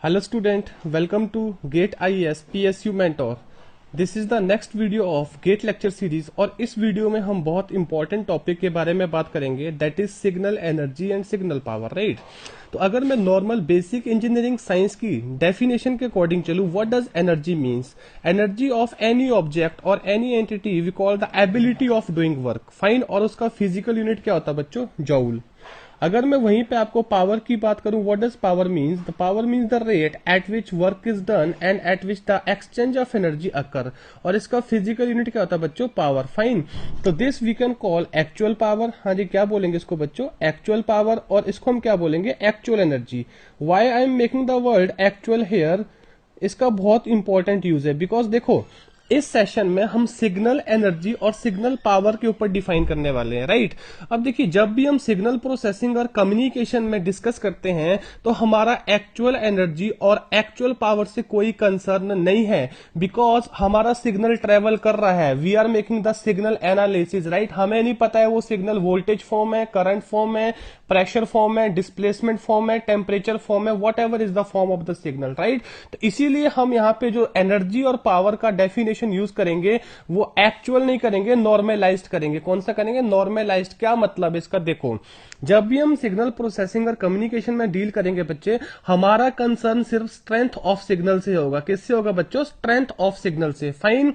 Hello student, welcome to GATE IAS PSU Mentor. This is the next video of GATE lecture series और इस video में हम बहुत important topic के बारे में बात करेंगे that is signal energy and signal power, right. तो अगर मैं नॉर्मल बेसिक इंजीनियरिंग साइंस की डेफिनेशन के अकॉर्डिंग चलूं, what does energy means? Energy of any object और any entity we call the ability of doing work, fine. और उसका physical unit क्या होता है बच्चों? जॉउल। अगर मैं वहीं पे आपको पावर की बात करूं, what does power means? The power means the rate at which work is done and at which the exchange of energy occur. और इसका फिजिकल यूनिट क्या होता है बच्चों? Power, fine. तो this we can call actual power. हाँ जी, क्या बोलेंगे इसको बच्चों? Actual power. और इसको हम क्या बोलेंगे? Actual energy. Why I am making the word actual here? इसका बहुत इंपॉर्टेंट यूज है बिकॉज देखो, इस सेशन में हम सिग्नल एनर्जी और सिग्नल पावर के ऊपर डिफाइन करने वाले हैं, राइट। अब देखिए, जब भी हम सिग्नल प्रोसेसिंग और कम्युनिकेशन में डिस्कस करते हैं तो हमारा एक्चुअल एनर्जी और एक्चुअल पावर से कोई कंसर्न नहीं है बिकॉज हमारा सिग्नल ट्रेवल कर रहा है। We are making the signal analysis, right. हमें नहीं पता है वो सिग्नल वोल्टेज फॉर्म है, करंट फॉर्म है, प्रेशर फॉर्म है, डिस्प्लेसमेंट फॉर्म है, टेम्परेचर फॉर्म है, whatever is the form of the signal, right. तो इसीलिए हम यहाँ पे जो एनर्जी और पावर का डेफिनेशन यूज करेंगे वो एक्चुअल नहीं करेंगे, नॉर्मलाइज्ड करेंगे। कौन सा करेंगे? नॉर्मलाइज्ड। क्या मतलब इसका? देखो, जब भी हम सिग्नल प्रोसेसिंग और कम्युनिकेशन में डील करेंगे बच्चे, हमारा कंसर्न सिर्फ स्ट्रेंथ ऑफ सिग्नल से होगा। किससे होगा बच्चों? स्ट्रेंथ ऑफ सिग्नल से, फाइन।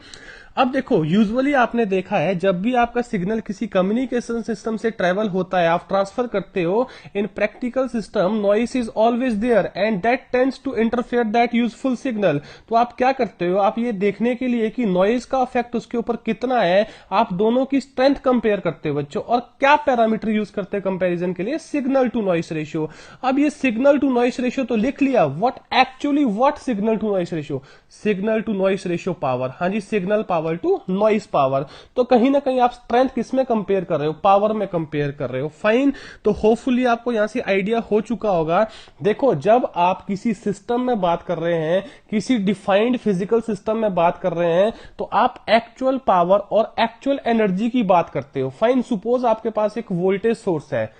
अब देखो, यूजुअली आपने देखा है जब भी आपका सिग्नल किसी कम्युनिकेशन सिस्टम से ट्रेवल होता है, आप ट्रांसफर करते हो, in practical system noise is always there and that tends to interfere that useful signal. तो आप क्या करते हो? आप ये देखने के लिए कि नॉइस का इफेक्ट उसके ऊपर कितना है, आप दोनों की स्ट्रेंथ कंपेयर करते हो बच्चों। और क्या पैरामीटर यूज करते हैं कंपेरिजन के लिए? Signal to noise ratio. अब ये सिग्नल टू नॉइस रेशियो तो लिख लिया, what signal to noise ratio? Signal to noise ratio power. हाँ जी, signal power to noise power. तो कहीं ना कहीं आप स्ट्रेंथ किसमें कंपेयर कर रहे हो? पावर में कंपेयर कर रहे हो, फाइन। तो होपफुली आपको यहां से आइडिया हो चुका होगा। देखो, जब आप किसी सिस्टम में बात कर रहे हैं, किसी डिफाइंड फिजिकल सिस्टम में बात कर रहे हैं, तो आप एक्चुअल पावर और एक्चुअल एनर्जी की बात करते हो, फाइन। सुपोज आपके पास एक वोल्टेज सोर्स है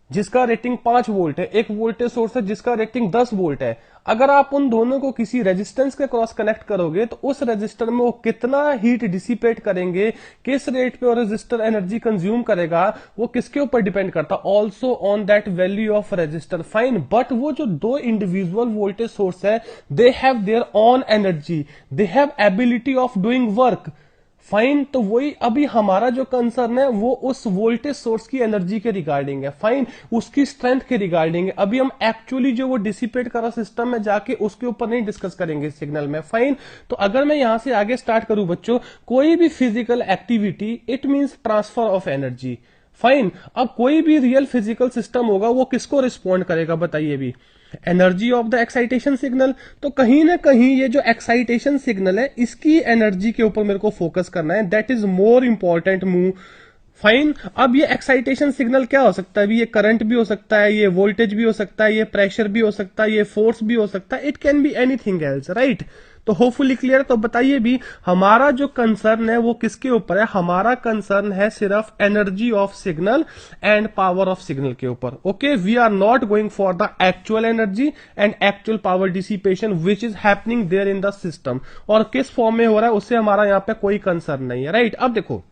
जिसका रेटिंग 5 वोल्ट है, एक वोल्टेज सोर्स है जिसका रेटिंग 10 वोल्ट है। अगर आप उन दोनों को किसी रेजिस्टेंस के क्रॉस कनेक्ट करोगे तो उस रेजिस्टर में वो कितना हीट डिसिपेट करेंगे, किस रेट पे वो रेजिस्टर एनर्जी कंज्यूम करेगा, वो किसके ऊपर डिपेंड करता? Also on that value of resistor, fine. But वो जो दो इंडिविजुअल वोल्टेज सोर्स है, they have their own energy, they have ability of doing work, fine. तो वही अभी हमारा जो कंसर्न है वो उस वोल्टेज सोर्स की एनर्जी के रिगार्डिंग है, फाइन, उसकी स्ट्रेंथ के रिगार्डिंग है। अभी हम एक्चुअली जो वो डिसिपेट कर रहा सिस्टम में जाके उसके ऊपर नहीं डिस्कस करेंगे सिग्नल में, फाइन। तो अगर मैं यहां से आगे स्टार्ट करूं बच्चों, कोई भी physical activity it means transfer of energy, fine. अब कोई भी रियल फिजिकल सिस्टम होगा वो किसको रिस्पॉन्ड करेगा बताइए भी? Energy of the excitation signal. तो कहीं ना कहीं ये जो एक्साइटेशन सिग्नल है इसकी एनर्जी के ऊपर मेरे को फोकस करना है, that is more important move, fine. अब ये एक्साइटेशन सिग्नल क्या हो सकता है? ये करंट भी हो सकता है, ये वोल्टेज भी हो सकता है, ये प्रेशर भी हो सकता है, ये फोर्स भी हो सकता है, it can be anything else, right. तो होपफुली क्लियर। तो बताइए भी, हमारा जो कंसर्न है वो किसके ऊपर है? हमारा कंसर्न है सिर्फ energy of signal and power of signal के ऊपर, okay. We are not going for the actual energy and actual power dissipation which is happening there in the system, और किस फॉर्म में हो रहा है उससे हमारा यहां पे कोई कंसर्न नहीं है, राइट। अब देखो,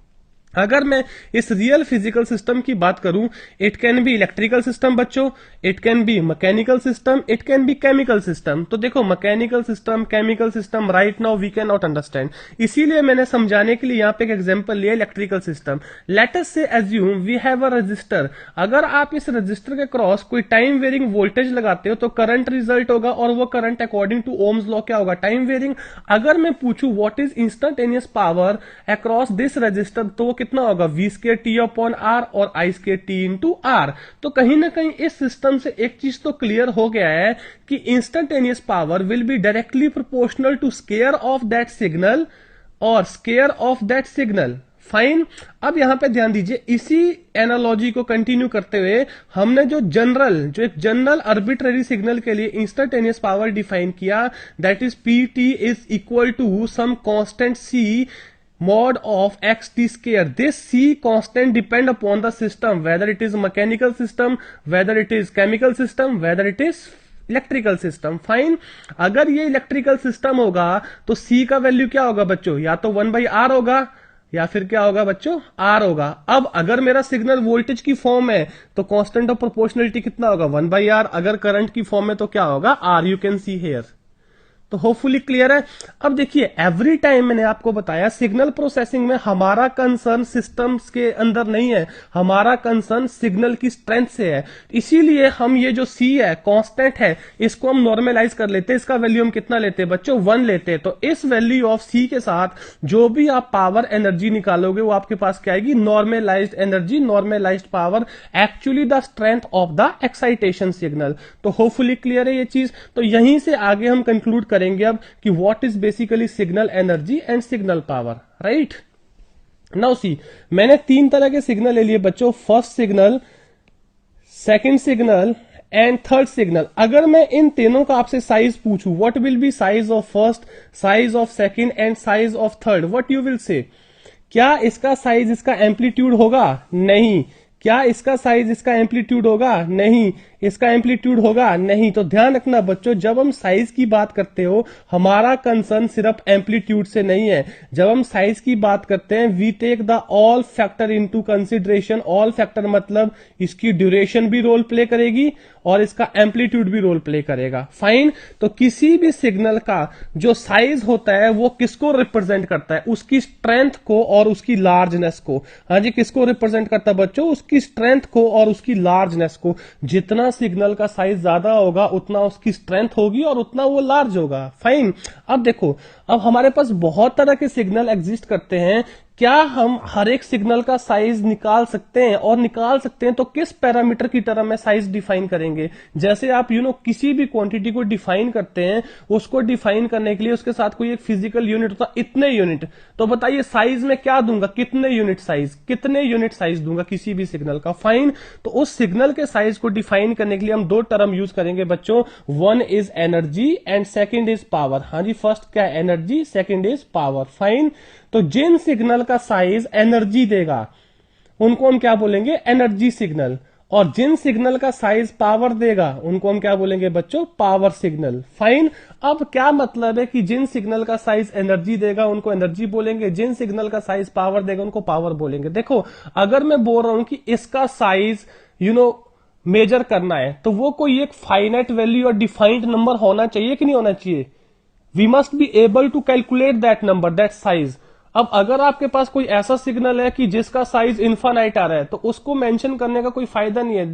अगर मैं इस रियल फिजिकल सिस्टम की बात करूं, it can be electrical system बच्चों, it can be mechanical system, it can be chemical system. तो देखो, mechanical system, chemical system, right now we can not understand, इसीलिए मैंने समझाने के लिए यहां पे एक एग्जांपल लिया, electrical system. Let us say assume we have a resistor. अगर आप इस रजिस्टर के क्रॉस कोई टाइम वेरिंग वोल्टेज लगाते हो तो करंट रिजल्ट होगा, और वो current according to Ohm's law क्या होगा? Time varying. अगर मैं पूछूं what is instantaneous power across this resistor, तो कितना होगा? V square T upon R और I square T into R. तो कहीं ना कहीं इस सिस्टम से एक चीज तो क्लियर हो गया है कि instantaneous power will be directly proportional to square of that signal और square of that signal, fine. अब यहां पे ध्यान दीजिए, इसी एनालॉजी को कंटिन्यू करते हुए हमने जो एक जनरल आर्बिट्ररी सिग्नल के लिए इंस्टेंटेनियस पावर डिफाइन किया, that is P T is equal to some constant C mod of xt square. This c constant depend upon the system, whether it is mechanical system, whether it is chemical system, whether it is electrical system. Fine, अगर ये electrical system होगा तो सी का value क्या होगा बच्चों, या तो 1/R होगा या फिर क्या होगा बच्चों, आर होगा। अब अगर मेरा सिग्नल वोल्टेज की फॉर्म है तो कांस्टेंट ऑफ प्रोपोर्शनलिटी कितना होगा, 1/R। अगर करंट की फॉर्म है तो क्या होगा, R. You can see here. तो होपफुली क्लियर है। अब देखिए, एवरी टाइम मैंने आपको बताया सिग्नल प्रोसेसिंग में हमारा कंसर्न सिस्टम्स के अंदर नहीं है, हमारा कंसर्न सिग्नल की स्ट्रेंथ से है। इसीलिए हम ये जो सी है, कांस्टेंट है, इसको हम नॉर्मलाइज कर लेते हैं। इसका वैल्यू हम कितना लेते हैं बच्चों, 1 लेते हैं। तो इस वैल्यू ऑफ सी के साथ जो भी आप पावर एनर्जी निकालोगे वो आपके पास क्या आएगी, normalised energy, normalised power, actually the strength of the excitation signal. तो होपफुली क्लियर है ये चीज। तो यहीं से आगे हम कंक्लूड करेंगे अब कि what is basically signal energy and signal power, right. Now see, मैंने 3 तरह के सिग्नल ले लिए बच्चों, first signal, second signal and third signal. अगर मैं इन तीनों का आपसे साइज पूछूं, what will be size of first, size of second and size of third, what you will say. क्या इसका साइज इसका एम्पलीट्यूड होगा, नहीं। क्या इसका साइज इसका एम्पलीट्यूड होगा, नहीं। इसका एम्पलीट्यूड होगा, नहीं। तो ध्यान रखना बच्चों, जब हम साइज की बात करते हो हमारा कंसर्न सिर्फ एम्पलीट्यूड से नहीं है। जब हम साइज की बात करते हैं we take the all factor into consideration. All factor मतलब इसकी ड्यूरेशन भी रोल प्ले करेगी और इसका एम्पलीट्यूड भी रोल प्ले करेगा। फाइन, तो किसी भी सिग्नल का जो साइज होता है वो किसको रिप्रेजेंट करता है, उसकी स्ट्रेंथ को और उसकी लार्जनेस को। हाँ जी, किसको रिप्रेजेंट करता है बच्चों, उसकी स्ट्रेंथ को और उसकी लार्जनेस को। जितना सिग्नल का साइज ज्यादा होगा उतना उसकी स्ट्रेंथ होगी और उतना वो लार्ज होगा। फाइन, अब देखो, अब हमारे पास बहुत तरह के सिग्नल एग्जिस्ट करते हैं। क्या हम हर एक सिग्नल का साइज निकाल सकते हैं, और निकाल सकते हैं तो किस पैरामीटर की तरह में साइज डिफाइन करेंगे। जैसे आप किसी भी क्वांटिटी को डिफाइन करते हैं, उसको डिफाइन करने के लिए उसके साथ कोई एक फिजिकल यूनिट होता है, इतने यूनिट। तो बताइए साइज में क्या दूंगा, कितने यूनिट साइज, कितने यूनिट साइज दूंगा किसी भी सिग्नल का। फाइन, तो उस सिग्नल के साइज को डिफाइन करने के लिए हम 2 टर्म यूज करेंगे बच्चों, one is energy and second is power. हाँ जी, फर्स्ट क्या है energy, second is power. Fine, तो जिन सिग्नल का साइज एनर्जी देगा उनको हम क्या बोलेंगे, एनर्जी सिग्नल। और जिन सिग्नल का साइज पावर देगा उनको हम क्या बोलेंगे बच्चों, पावर सिग्नल। फाइन, अब क्या मतलब है कि जिन सिग्नल का साइज एनर्जी देगा उनको एनर्जी बोलेंगे, जिन सिग्नल का साइज पावर देगा उनको पावर बोलेंगे। देखो, अगर मैं बोल रहा हूं कि इसका साइज मेजर करना है तो वो कोई एक फाइनाइट वैल्यू और डिफाइंड नंबर होना चाहिए कि नहीं होना चाहिए। We must be able to calculate that number, that size. अब अगर आपके पास कोई ऐसा सिग्नल है कि जिसका साइज इन्फानाइट आ रहा है तो उसको मेंशन करने का कोई फायदा नहीं है,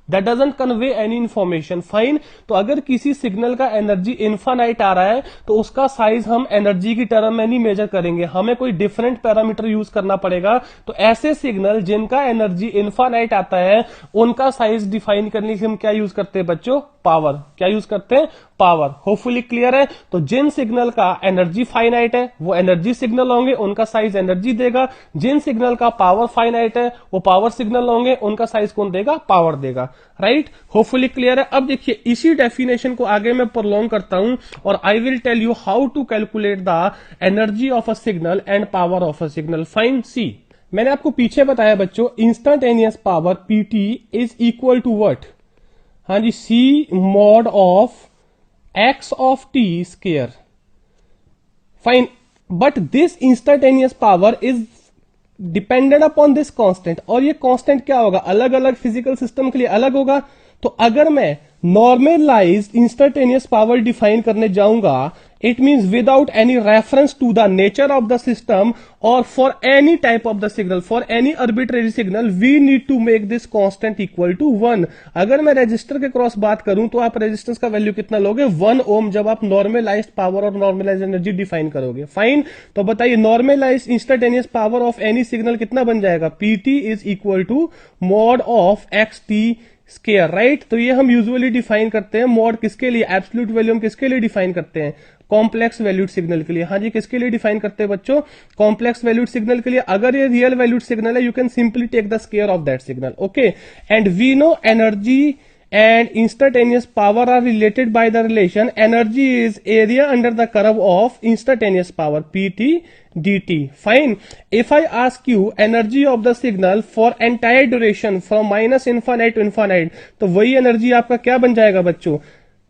that doesn't convey any information. Fine, तो अगर किसी सिग्नल का एनर्जी इन्फानाइट आ रहा है तो उसका साइज हम एनर्जी की टर्म में नहीं मेजर करेंगे, हमें कोई डिफरेंट पैरामीटर यूज करना पड़ेगा। तो ऐसे सिग्नल जिनका एनर्जी इन्फानाइट आता है उनका साइज डिफाइन करने के लिए हम क्या यूज करते हैं बच्चों, पावर। क्या यूज करते हैं, पावर। होपफुली क्लियर है। तो जिन सिग्नल का एनर्जी फाइनाइट है वो एनर्जी सिग्नल होंगे, उनका साइज एनर्जी देगा। जिन सिग्नल का पावर फाइनाइट है वो पावर सिग्नल होंगे, उनका साइज कौन देगा, पावर देगा। राइट, होपफुली क्लियर है। अब देखिए, इसी डेफिनेशन को आगे मैं प्रोलॉन्ग करता हूं और I will tell you how to calculate the energy of a signal and power of a signal. Fine, see, मैंने आपको पीछे बताया बच्चों, instantaneous power P T is equal to what, हाँ जी, C mod of X of T square. Fine, but this instantaneous power is dependent upon this constant. और ये constant क्या होगा, अलग अलग फिजिकल सिस्टम के लिए अलग होगा। तो अगर मैं नॉर्मलाइज्ड इंस्टेंटेनियस पावर डिफाइन करने जाऊंगा, it means without any reference to the nature of the system और for any type of the signal, for any arbitrary signal, we need to make this constant equal to 1। अगर मैं resistor के cross बात करूं तो आप resistance का value कितना लोगे, 1 ओम, जब आप नॉर्मलाइज्ड पावर और नॉर्मलाइज्ड एनर्जी डिफाइन करोगे। फाइन, तो बताइए normalised instantaneous power of any signal कितना बन जाएगा, P T is equal to mod of X T square. Right, तो ये हम यूजुअली डिफाइन करते हैं। मॉड किसके लिए, एब्सोल्यूट वैल्यू हम किसके लिए डिफाइन करते हैं, कॉम्प्लेक्स वैल्यूड सिग्नल के लिए। हाँ जी, किसके लिए डिफाइन करते हैं बच्चों, कॉम्प्लेक्स वैल्यूड सिग्नल के लिए। अगर ये रियल वैल्यूड सिग्नल है, you can simply take the square of that signal. Okay, and we know energy and instantaneous power are related by the relation energy is area under the curve of instantaneous power pt dt. Fine, if I ask you energy of the signal for entire duration from minus infinite to infinite, तो वही energy आपका क्या बन जाएगा बच्चों,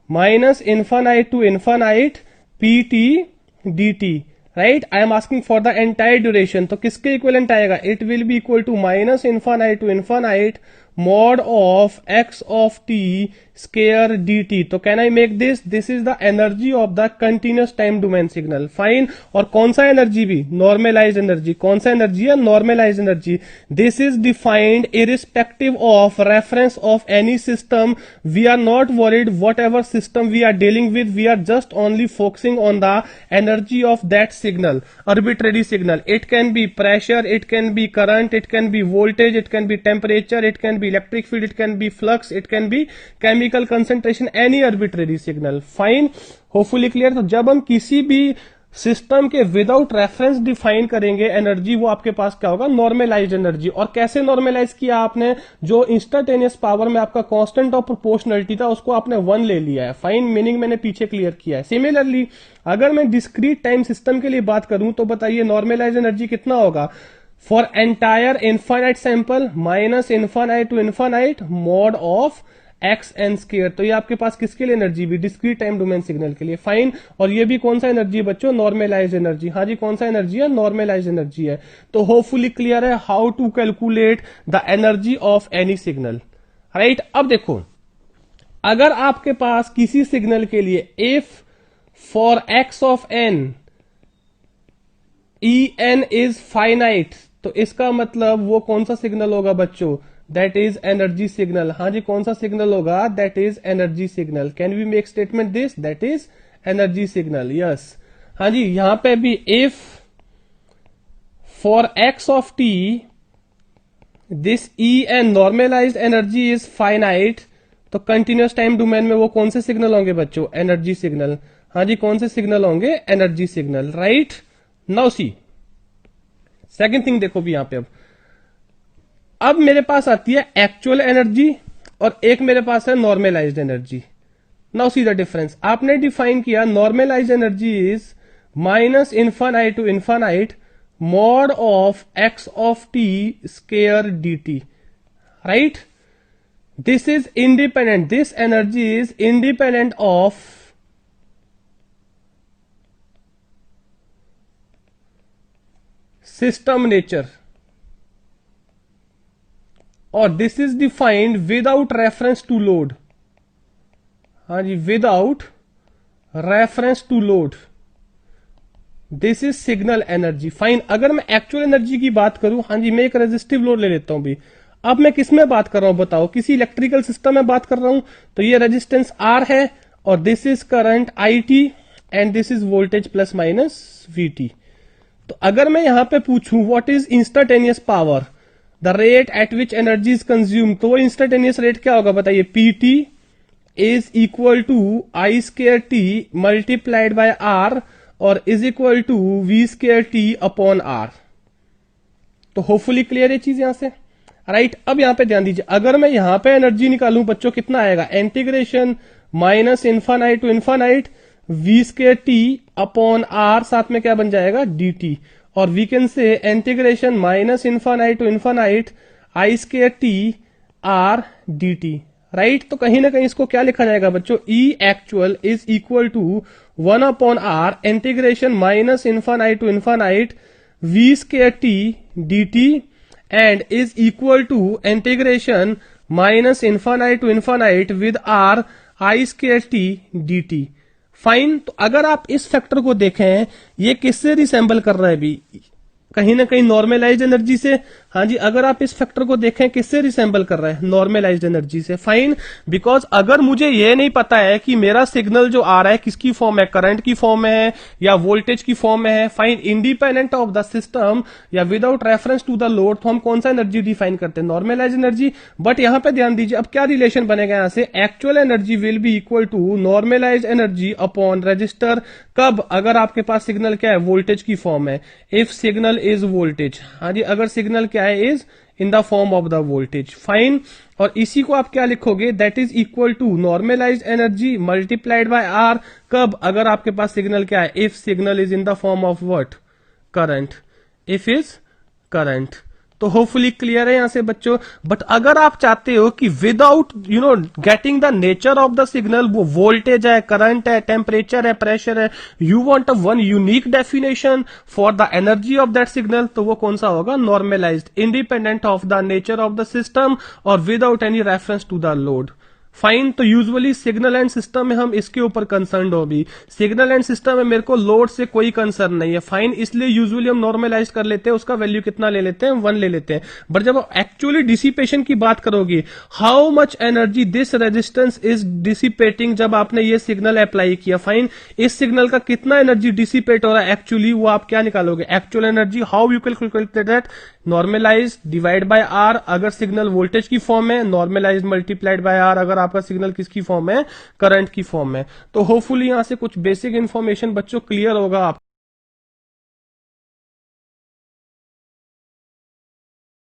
minus infinite to infinite P T D T, right. I am asking for the entire duration, तो किसके equivalent आएगा, it will be equal to minus infinite to infinite mod of x of t square dt. तो can I make this is the energy of the continuous time domain signal, fine. और कौन सा energy भी, normalise energy. कौन सा energy है, normalise energy. This is defined irrespective of reference of any system. We are not worried whatever system we are dealing with, we are just only focusing on the energy of that signal, arbitrary signal. It can be pressure, it can be current, it can be voltage, it can be temperature, it can be electric field, it can be flux, it can be chemical concentration, any arbitrary signal, fine. Hopefully clear। तो जब हम किसी भी system के without reference define करेंगे energy, वो आपके पास क्या होगा, नॉर्मलाइज्ड एनर्जी। और कैसे नॉर्मलाइज किया आपने, जो इंस्टेंटेनियस पावर में आपका कांस्टेंट ऑफ प्रोपोर्शनलिटी था उसको आपने 1 ले लिया है, फाइन। मीनिंग मैंने पीछे क्लियर किया है। सिमिलरली अगर मैं डिस्क्रीट टाइम सिस्टम के लिए बात करूं तो बताइए नॉर्मलाइज्ड एनर्जी कितना होगा, for entire infinite sample minus infinite to infinite mod of x n square. तो ये आपके पास किसके लिए एनर्जी भी, डिस्क्रीट टाइम डोमेन सिग्नल के लिए, फाइन। और ये भी कौन सा एनर्जी है बच्चों, नॉर्मलाइज एनर्जी। हाँ जी, कौन सा एनर्जी है, नॉर्मलाइज एनर्जी है। तो होपफुली क्लियर है how to calculate the energy of any signal, right. अब देखो, अगर आपके पास किसी सिग्नल के लिए if for x of n e n is finite, तो इसका मतलब वो कौन सा सिग्नल होगा बच्चों, दैट इज एनर्जी सिग्नल। हाँ जी, कौन सा सिग्नल होगा, that is energy signal. Can we make statement this, that is energy signal, yes. हाँ जी, यहां पे भी if for x of t this e n normalised energy is finite, तो कंटिन्यूस टाइम डोमेन में वो कौन से सिग्नल होंगे बच्चों, एनर्जी सिग्नल। हाँ जी, कौन से सिग्नल होंगे, energy signal, right. Now see second thing, देखो भी यहां पे अब मेरे पास आती है एक्चुअल एनर्जी और एक मेरे पास है normalised energy. Now see the difference. आपने डिफाइन किया normalised energy is minus infinite to infinite mod of X of T square D T, right. This is independent, this energy is independent of system nature और this is defined without reference to load. हाँ जी, without reference to load, this is signal energy, fine. अगर मैं actual energy की बात करूं, हाँ जी, मैं एक रेजिस्टिव लोड ले लेता हूं भी। अब मैं किस में बात कर रहा हूं बताओ, किसी इलेक्ट्रिकल सिस्टम में बात कर रहा हूं, तो ये रेजिस्टेंस आर है और this is current I T and this is voltage plus minus V T. तो अगर मैं यहां पे पूछूं what is instantaneous power, the rate at which energy is consume, तो वो इंस्टेंटेनियस रेट क्या होगा बताइए, P T is equal to I square T multiplied by R और is equal to V square T upon R. तो hopefully clear है चीज यहां से, राइट। अब यहां पे ध्यान दीजिए, अगर मैं यहां पे एनर्जी निकालूं बच्चों, कितना आएगा, integration minus infinite to infinite V square T upon R, साथ में क्या बन जाएगा, डी टी। और we can say integration minus infinite to infinite I square T R D T, right. तो कहीं ना कहीं इसको क्या लिखा जाएगा बच्चों, E actual is equal to 1 upon R integration minus infinite to infinite V square T D T and is equal to integration minus infinite to infinite with r i square T D t, fine. तो अगर आप इस factor को देखें, ये किससे resemble कर रहा है भी, कहीं ना कहीं नॉर्मलाइज्ड एनर्जी से। हाँ जी, अगर आप इस फैक्टर को देखें किससे रिसेंबल कर रहा है, नॉर्मलाइज्ड एनर्जी से, फाइन। बिकॉज अगर मुझे ये नहीं पता है कि मेरा सिग्नल जो आ रहा है किसकी फॉर्म है, करंट की फॉर्म में है या वोल्टेज की फॉर्म में है, fine, independent of the system या without reference to the load, तो हम कौन सा एनर्जी डिफाइन करते हैं, नॉर्मलाइज्ड एनर्जी। बट यहां पर ध्यान दीजिए, अब क्या रिलेशन बनेगा यहां से, actual energy will be equal to normalised energy upon resistor. कब, अगर आपके पास सिग्नल क्या है, वोल्टेज की फॉर्म है, इफ सिग्नल इज वोल्टेज। हाँ जी, अगर सिग्नल क्या है, is in the form of the voltage, fine. और इसी को आप क्या लिखोगे, that is equal to normalised energy multiplied by r. कब, अगर आपके पास सिग्नल क्या है, if signal is in the form of what, current, if is current. तो होपफुली क्लियर है यहां से बच्चों। बट अगर आप चाहते हो कि without getting the nature of the signal, वो वोल्टेज है, करंट है, टेम्परेचर है, प्रेशर है, you want a one unique definition for the energy of that signal, तो वो कौन सा होगा? Normalized, independent of the nature of the system और without any reference to the load. Fine. तो यूजुअली सिग्नल एंड सिस्टम में हम इसके ऊपर कंसर्न हो भी, सिग्नल एंड सिस्टम में मेरे को लोड से कोई कंसर्न नहीं है। फाइन, इसलिए यूजुअली हम नॉर्मलाइज कर लेते हैं, उसका वैल्यू कितना ले लेते हैं? 1 ले लेते हैं। बट जब एक्चुअली डिसिपेशन की बात करोगे, how much energy this resistance is dissipating, जब आपने ये सिग्नल अप्लाई किया, फाइन, इस सिग्नल का कितना एनर्जी डिसिपेट हो रहा है एक्चुअली, वो आप क्या निकालोगे? Actual energy. How you can calculate that? Normalise divide by r, अगर सिग्नल वोल्टेज की फॉर्म है, नॉर्मलाइज मल्टीप्लाइड बाय आर अगर आपका सिग्नल किसकी फॉर्म है? करंट की फॉर्म है। तो होपफुली यहां से कुछ बेसिक इंफॉर्मेशन बच्चों क्लियर होगा आप